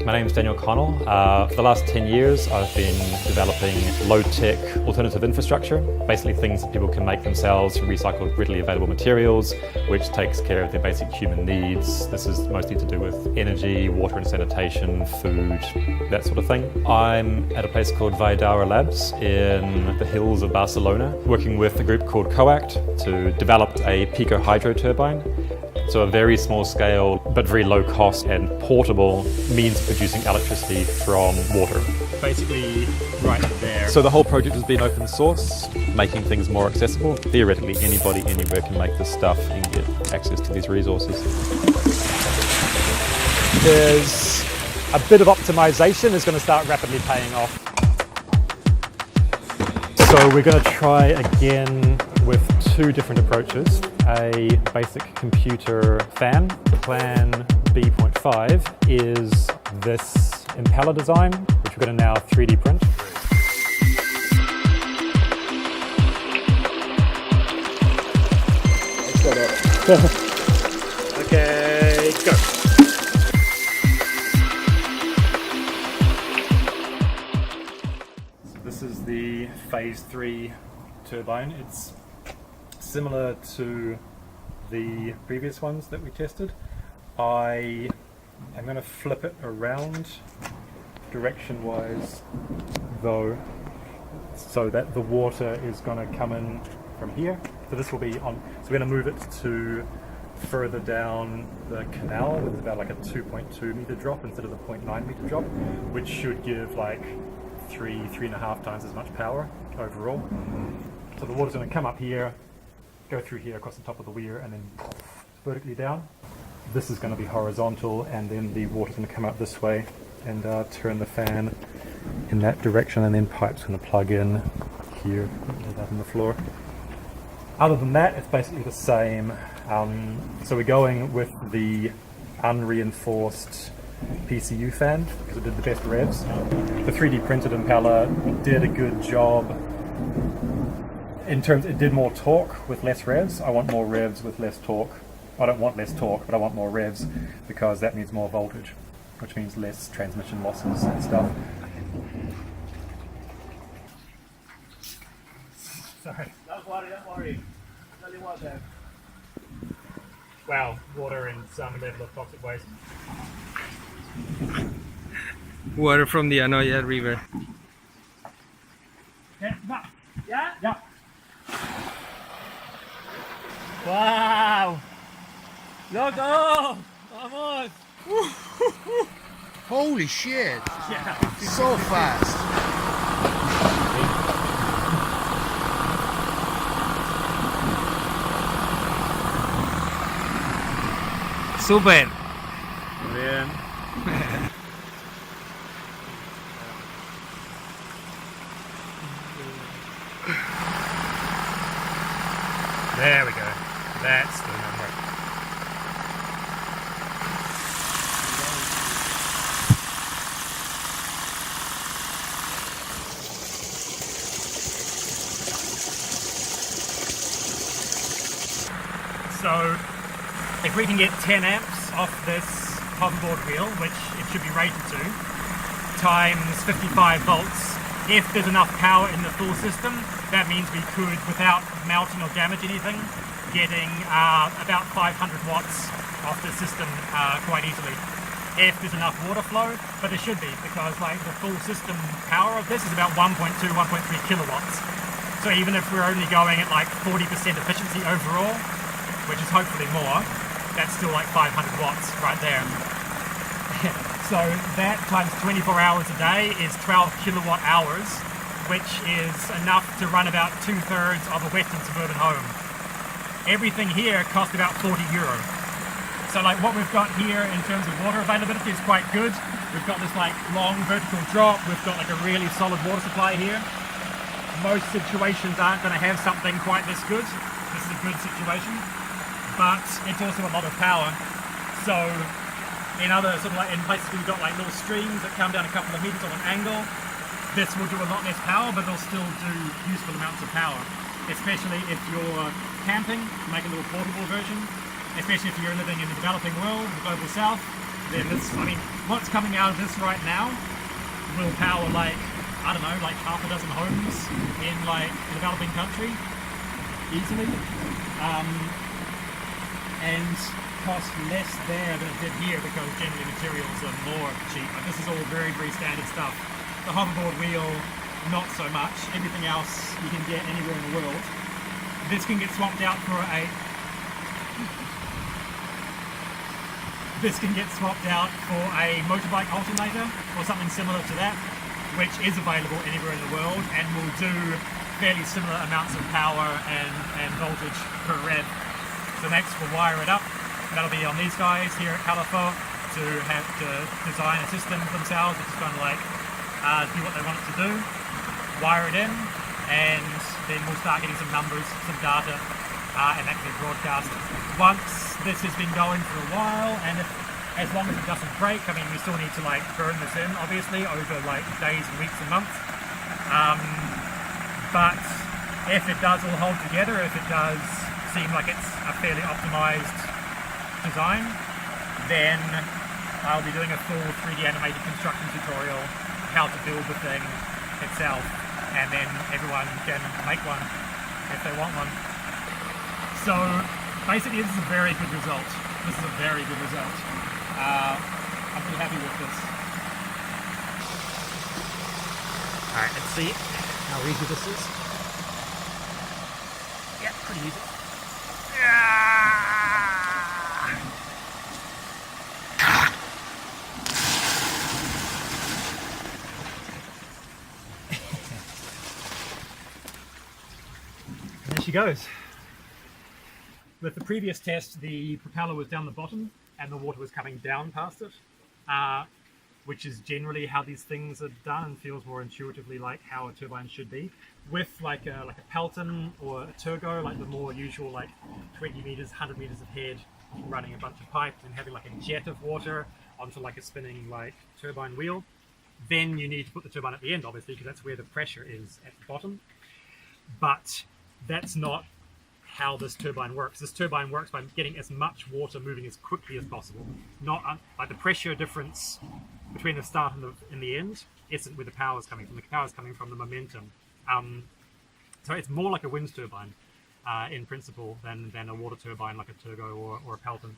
My name's Daniel Connell. For the last 10 years I've been developing low-tech alternative infrastructure, basically things that people can make themselves from recycled readily available materials, which takes care of their basic human needs. This is mostly to do with energy, water and sanitation, food, that sort of thing. I'm at a place called Vaidara Labs in the hills of Barcelona, working with a group called Coact to develop a pico hydro turbine. So a very small scale, but very low cost and portable means of producing electricity from water. Basically right there. So the whole project has been open source, making things more accessible. Theoretically, anybody, anywhere can make this stuff and get access to these resources. There's a bit of optimization is going to start rapidly paying off. So we're going to try again with two different approaches. A basic computer fan. Plan B.5 is this impeller design, which we're going to now 3D print. Okay, go. So this is the phase 3 turbine. It's similar to the previous ones that we tested. I am going to flip it around direction-wise though, so that the water is going to come in from here. So this will be on, so we're going to move it to further down the canal with about like a 2.2 meter drop instead of the 0.9 meter drop, which should give like 3.5 times as much power overall. So the water's going to come up here, go through here across the top of the weir and then vertically down. This is going to be horizontal, and then the water's going to come up this way and turn the fan in that direction, and then pipe's going to plug in here out on the floor. Other than that, it's basically the same. So we're going with the unreinforced PCU fan because it did the best revs. The 3D printed impeller did a good job. In terms, it did more torque with less revs. I want more revs with less torque. I don't want less torque, but I want more revs because that means more voltage, which means less transmission losses and stuff. Sorry. Don't worry. I'll tell you what then. Well, water and some level of toxic waste. Water from the Anoya River. Yeah? Yeah. Wow! Loco! Vamos! Holy shit! Yeah. So fast! Super! Bien. There we go. That's the number. So, if we can get 10 amps off this hoverboard wheel, which it should be rated to, times 55 volts, if there's enough power in the full system, that means we could, without melting or damage anything, getting about 500 watts off the system quite easily. If there's enough water flow, but there should be, because like the full system power of this is about 1.2, 1.3 kilowatts. So even if we're only going at like 40% efficiency overall, which is hopefully more, that's still like 500 watts right there. So that times 24 hours a day is 12 kilowatt hours, which is enough to run about 2/3 of a western suburban home. Everything here cost about €40. So like what we've got here in terms of water availability is quite good. We've got this like long vertical drop, we've got like a really solid water supply here. Most situations aren't going to have something quite this good. This is a good situation, but it's also a lot of power. So in other sort of like in places where you've got like little streams that come down a couple of meters on an angle, this will do a lot less power, but it'll still do useful amounts of power. Especially if you're camping, make a little portable version. Especially if you're living in the developing world, the global south, then this, I mean, what's coming out of this right now will power like, I don't know, like half a dozen homes in like a developing country easily, and cost less there than it did here because generally materials are more cheap. But this is all very, very standard stuff. The hoverboard wheel, not so much. Everything else you can get anywhere in the world. This can get swapped out for a motorbike alternator or something similar to that, which is available anywhere in the world and will do fairly similar amounts of power and voltage per rev. So next we'll wire it up. That'll be on these guys here at Califor to have to design a system for themselves, which is kind of like do what they want it to do, wire it in, and then we'll start getting some numbers, some data, and that can be broadcast. Once this has been going for a while, and as long as it doesn't break, I mean, we still need to like burn this in, obviously, over like days and weeks and months. But if it does all hold together, if it does seem like it's a fairly optimized design, then I'll be doing a full 3D animated construction tutorial, how to build the thing itself, and then everyone can make one if they want one. So basically this is a very good result. This is a very good result. I'm pretty happy with this. Alright, let's see how easy this is. Yeah, pretty easy. There she goes. With the previous test, the propeller was down the bottom and the water was coming down past it, which is generally how these things are done and feels more intuitively like how a turbine should be. With like a Pelton or a Turgo, like the more usual like 20 meters, 100 meters of head, running a bunch of pipes and having like a jet of water onto like a spinning like turbine wheel, then you need to put the turbine at the end, obviously, because that's where the pressure is at the bottom. But that's not how this turbine works. This turbine works by getting as much water moving as quickly as possible. Not like the pressure difference between the start and the end isn't where the power is coming from. The power is coming from the momentum. So it's more like a wind turbine in principle than a water turbine like a Turgo or a Pelton.